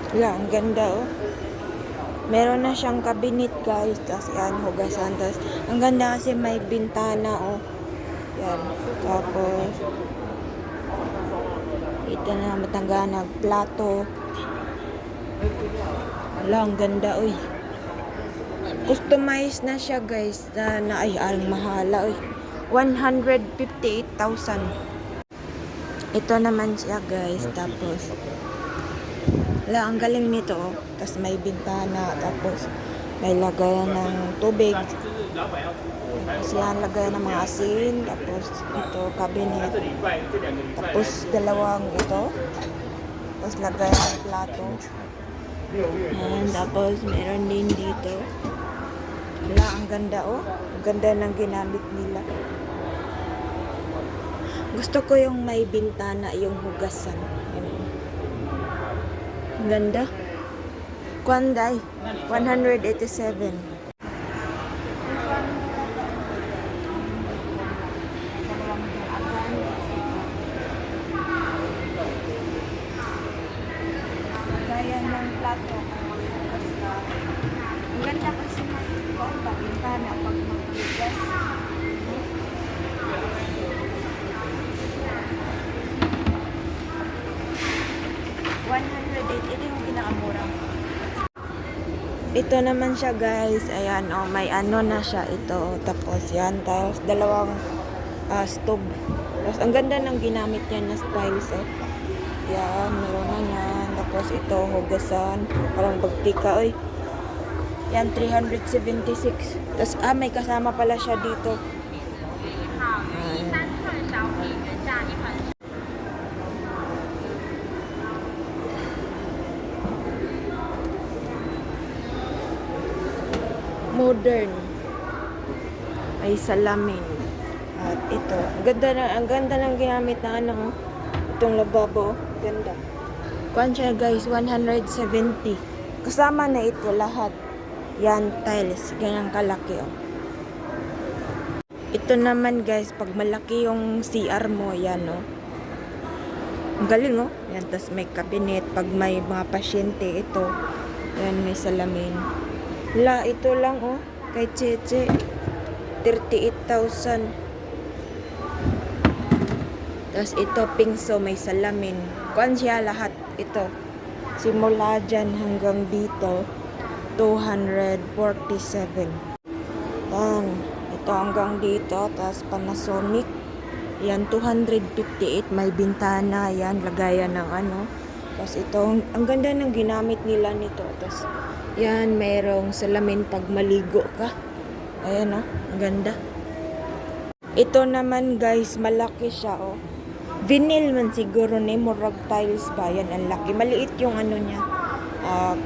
Yeah, ang ganda oh. Meron na siyang cabinet guys. Tapos yan, hugasan. Tapos, ang ganda kasi may bintana oh. Yan. Tapos, ito na matangganag. Plato. Wala, ang ganda uy. Customize na siya guys. Ay, ang mahala uy. 158,000. Ito naman siya guys. Tapos, wala, ang galing nito oh. Tapos may bintana. Tapos, may lagayan ng tubig. Tapos yan, lagayan ng mga asin. Tapos, ito, cabinet. Tapos, dalawang ito. Tapos, lagayan ng plato. Yan, tapos, meron din dito. Wala, ang ganda oh. Ang ganda ng ginamit nila. Gusto ko yung may bintana, yung hugasan. Yan. Ang ganda. Kwanday, 187. Gaya ng plato. Ang ganda kasi may bintana pag maghugas. 108, ito yung pinakamura. Ito naman siya guys. Ayan oh, may ano na siya ito. Tapos yan, tapos dalawang stove. Tapos ang ganda ng ginamit niya na styles eh. Yan, meron na yan. Tapos ito, hugasan. Parang bagtika oy. Yan, 376. Tapos may kasama pala siya dito. Modern. May salamin. At ito. Ang ganda ng ginamit na ano. Itong lababo. Ganda. Kuan siya guys, 170. Kasama na ito lahat. Yan, tiles. Ganyang kalaki oh. Ito naman guys, pag malaki yung CR mo, yan oh. Ang galing oh. Yan, tas may cabinet. Pag may mga pasyente, ito. Yan, may salamin. La, ito lang oh. Kay Cheche. 38,000. Tapos ito, pingso, may salamin. Kuan siya lahat. Ito. Simula dyan hanggang dito. 247. Yan. Ito hanggang dito. Tapos Panasonic. Yan, 258. May bintana. Yan, lagayan ng ano. Tapos ito, ang ganda ng ginamit nila nito. Tapos, yan, mayroong salamin pag maligo ka. Ayan oh, ang ganda. Ito naman guys, malaki siya oh. Vinyl man siguro ni murag tiles ba. Yan, ang laki. Maliit yung ano niya.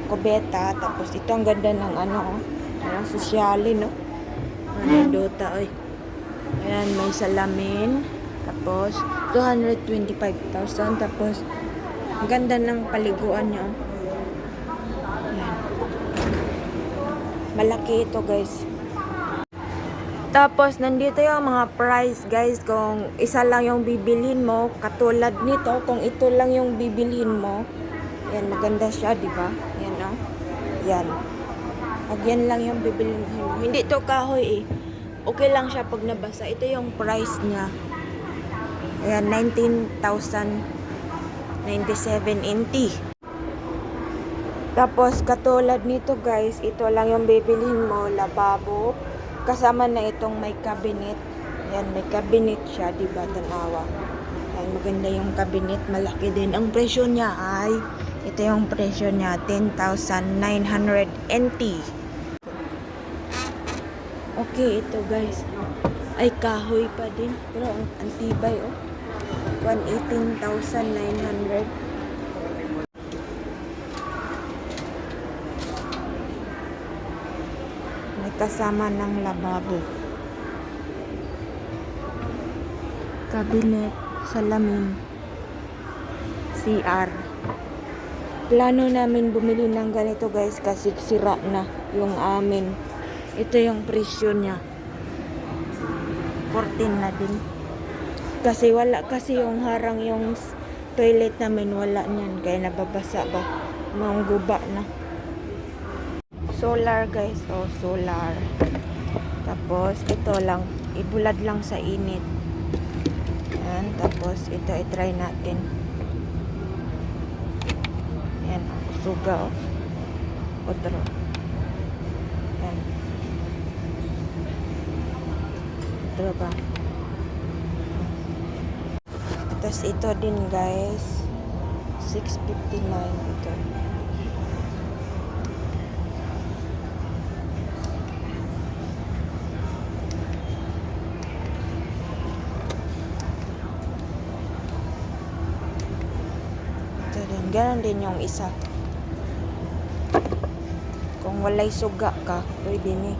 Kubeta. Tapos ito ang ganda ng ano oh. Ayan, sosyali no. Ano, Dota oy. Ayan, may salamin. Tapos, 225,000. Tapos, ang ganda ng paliguan niya oh. Malaki ito guys. Tapos nandito yung mga price guys. Kung isa lang yung bibilhin mo, katulad nito, kung ito lang yung bibilhin mo, yan, maganda siya, di ba? Yan oh. Yan. Pag yan lang yung bibilhin mo. Hindi to kahoy eh. Okay lang siya pag nabasa. Ito yung price niya. Ayan, 19,097.90. Tapos, katulad nito guys, ito lang yung bibilhin mo, lababo. Kasama na itong may cabinet. Yan, may cabinet siya, diba, tanawa. Yan, maganda yung cabinet, malaki din. Ang presyo niya ay, ito yung presyo niya, 10,900 NT. Okay, ito guys. Ay, kahoy pa din. Pero, ang antibay, oh. 18,900. Kasama ng lababo, cabinet, salamin, CR. Plano namin bumili ng ganito guys kasi sira na yung amin. Ito yung presyo niya, 14 na din. Kasi wala kasi yung harang yung toilet namin, wala niyan kaya nababasa ba. Mangguba na. Solar guys. Oh, solar. Tapos, ito lang. Ibulad lang sa init. Yan. Tapos, ito i-try natin. Yan. Suga, oh. Otro. Yan. Otro ba? Tapos, ito din guys. 6.59 ito. Ganon din yung isa. Kung walay suga ka, pwede ni.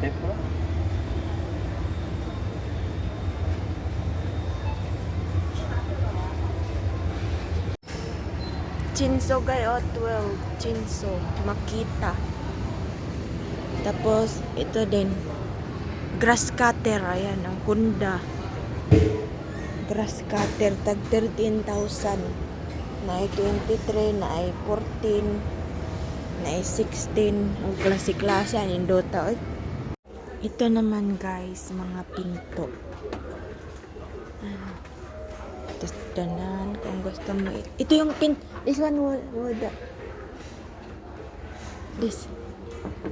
Pepper? Chinso kayo, 12. Chinso. Makita. Tapos, ito din. Grass cutter. Ayan, ang Honda. Grass cutter. Tag 13,000. Na ay 23, na ay 14, na ay 16. Ang klase-klase. Ang Dota. Ito naman guys, mga pinto. Tapos tanan, kung gusto mo. Ito yung pin. This one would. This.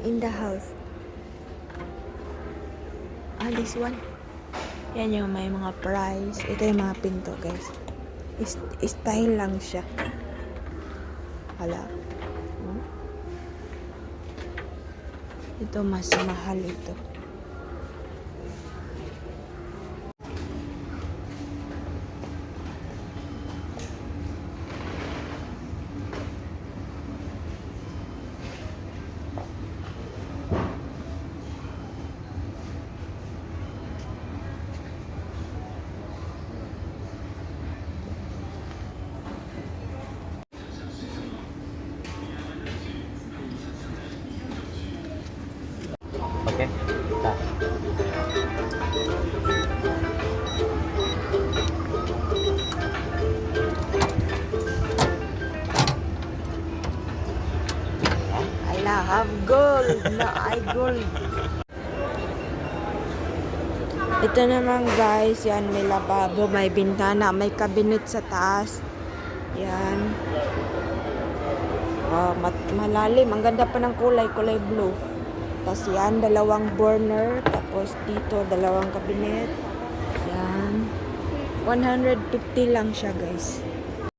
In the house. This one. Yan yung may mga price. Ito yung mga pinto guys. Style lang siya. Hala. Ito mas mahal ito. Okay. Ta. Ala, have gold. Na ay gold. Ito naman guys, yan may lababo, may bintana, may cabinet sa taas. Yan. Malalim. Ang ganda pa ng kulay blue. Tapos yan, dalawang burner. Tapos dito, dalawang cabinet. Yan. 150 lang siya guys.